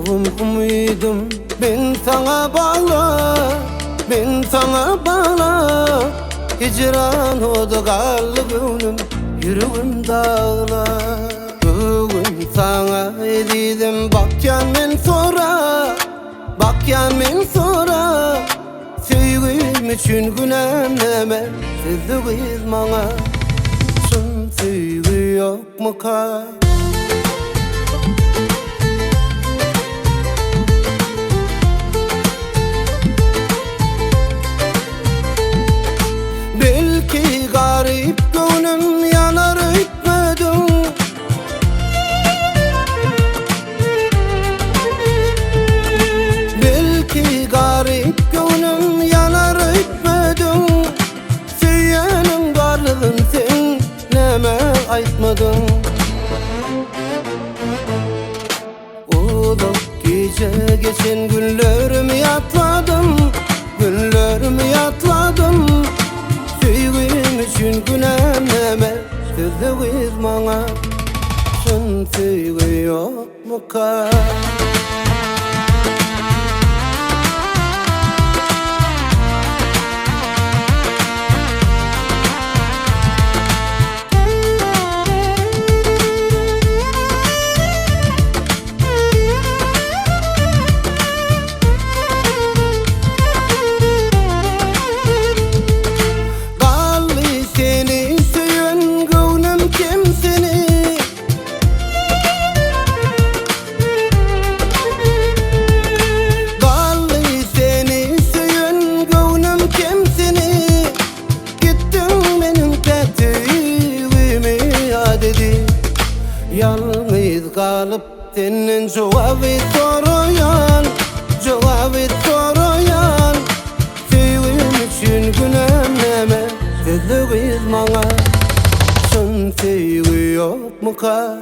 Umidum ben sana bağlı, ben sana bağlı. Hicran oldu kalbim, yüreğim dağla. Bugün sana dedim bakyan men sonra, bakyan men sonra. Sevgim için günemleme, sevdiğiz bana. Şun sevgi yok mu ka? Belki garip gönlüm yanar etmedim. Belki garip gönlüm yanar etmedim. Söyleyenin varlığın sen neme aytmadın. Olup gece geçen günlerimi yatladım, günlerimi yatladım. Sevgim için günemleme, sevdiğiz bana. Şun sevgi yok mu ka? Yalnız kalıp senin cevabı soruyan, cevabı soruyan. Sevgim için günemleme, sevdiğiz bana. Şun sevgi yok mu ka?